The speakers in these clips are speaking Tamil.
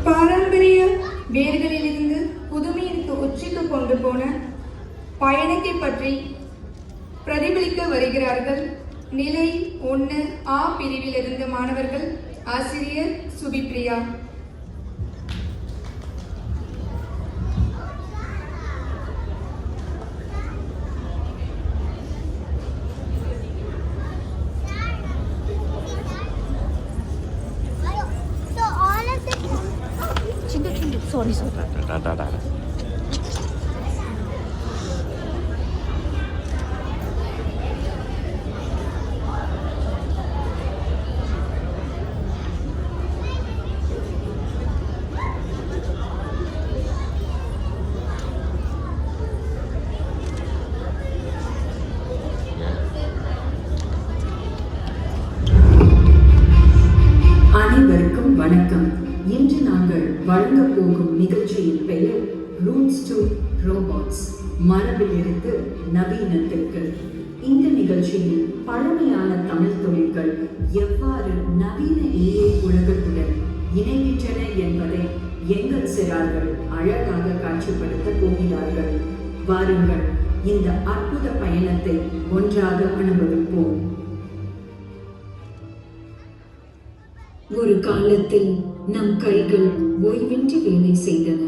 பாரம்பரிய வேர்களிலிருந்து புதுமையிற்கு உச்சிக்கு கொண்டு போன பயணத்தை பற்றி பிரதிபலிக்க வருகிறார்கள். நிலை 1A பிரிவிலிருந்து மாணவர்கள். ஆசிரியர் சுபிப்ரியா. Sorry. அனைவருக்கும் வணக்கம். இன்று நாங்கள் வழங்கப் போகும் நிகழ்ச்சியின் பெயர் ரூட்ஸ் டு ரோபோட்ஸ், மரபிலிருந்து நவீனத்திற்கு. இந்த நிகழ்ச்சியில் பழமையான தமிழ் தொழில்கள் எவ்வாறு நவீன AI உலகத்துடன் இணைகின்றன என்பதை எங்கள் சிறார்கள் அழகாக காட்சிப்படுத்த போகிறார்கள். வாருங்கள், இந்த அற்புத பயணத்தை ஒன்றாக அனுபவிப்போம். ஒரு காலத்தில் நம் கைகள் ஓய்வின்றி வேலை செய்தன.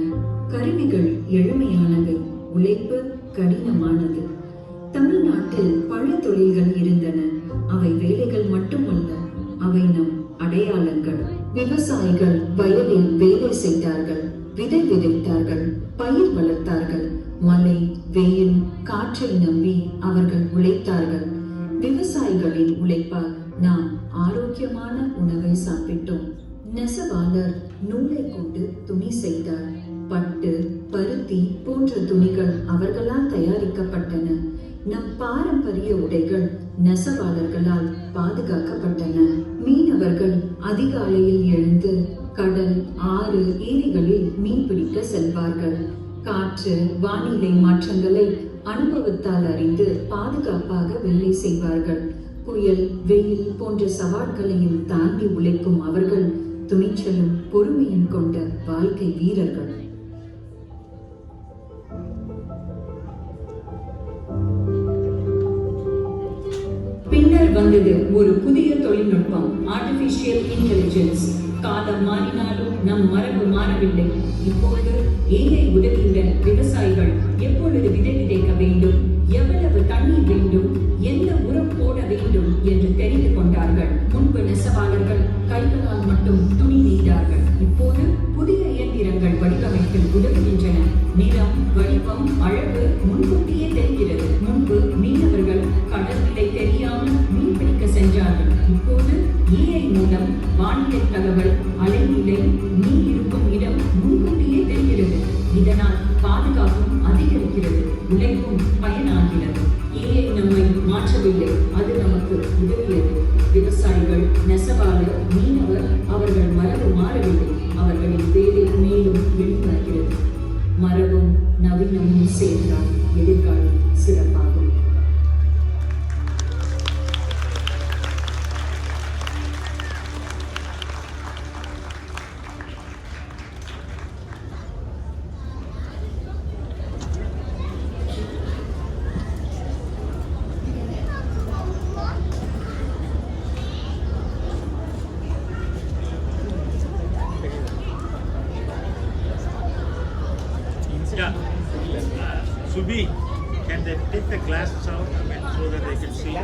கருவிகள் எளிமையானது, உழைப்பு கடினமானது. தமிழ்நாட்டில் பல தொழில்கள் இருந்தன. அவை வேலைகள் மட்டுமல்ல, அவை நம் அடையாளங்கள். விவசாயிகள் வயலில் வேலை செய்தார்கள், விதை விதைத்தார்கள், பயிர் வளர்த்தார்கள். மழை, வெயில், காற்றை நம்பி அவர்கள் உழைத்தார்கள். விவசாயிகளின் உழைப்பால் நாம் ஆரோக்கியமான உணவை சாப்பிட்டோம். நெசவாளர் நூலை கொண்டு துணி செய்தார். பட்டு, பருத்தி போன்ற துணிகள் அவர்களால் தயாரிக்கப்பட்டன. நம் பாரம்பரிய உடைகள் நெசவாளர்களால் பாதுகாக்கப்பட்டன. மீனவர்கள் அதிகாலையில் எழுந்து கடல், ஆறு, ஏரிகளில் மீன் பிடிக்க செல்வார்கள். காற்று, வானிலை மாற்றங்களை அனுபவத்தால் அறிந்து பாதுகாப்பாக வேலை செய்வார்கள். புயல், வெயில் போன்ற சவால்களையும் தாண்டி உழைக்கும் அவர்கள் துணிச்சலும் பொறுமையும் கொண்ட வாழ்க்கை வீரர்கள். பின்னர் வந்தது ஒரு புதிய தொழில்நுட்பம், ஆர்டிபிஷியல் இன்டெலிஜென்ஸ். காலம் மாறினாலும் நம் மரபு மாறவில்லை. இப்பொழுது AI உதவியுடன் விவசாயிகள் எப்பொழுது விதை விதைக்க வேண்டும், எவ்வளவு தண்ணீர் வேண்டும், எந்த உரம் போட வேண்டும் என்று தெரிந்து கொண்டார்கள். முன்பு நெசவாளர்கள் கைகளால் மட்டும் துணி நெய்தார்கள். இப்போது புதிய இயந்திரங்கள் வடிவமைப்பில் உதவுகின்றன. நிறம், வடிவம், அளவு முன்கூட்டியே தெரிகிறது. முன்பு மீனவர்கள் கடல் நிலை தெரியாமல் மீன் பிடிக்க சென்றார்கள். இப்போது AI மூலம் வானிலை தகவல், அலைநிலை, நீர் இருக்கும் இடம் முன்கூட்டியே தெரிகிறது. இதனால் பாதுகாப்பும் அதிகரிக்கிறது, உழைப்பும் பயனாகிறது. AI நம்மை மாற்றவில்லை, அது நமக்கு உதவியது. விவசாயிகள், நெசவாளர், மீனவர், அவர்கள் மரபு மாறவில்லை, அவர்களின் வேலை மேலும் வெளிவருகிறது. மரபும் நவீனமும் சேர்ந்தால் எதிர்காலம் சிறப்பாகும். Yeah. Subi, can they take the glasses out so that they can see?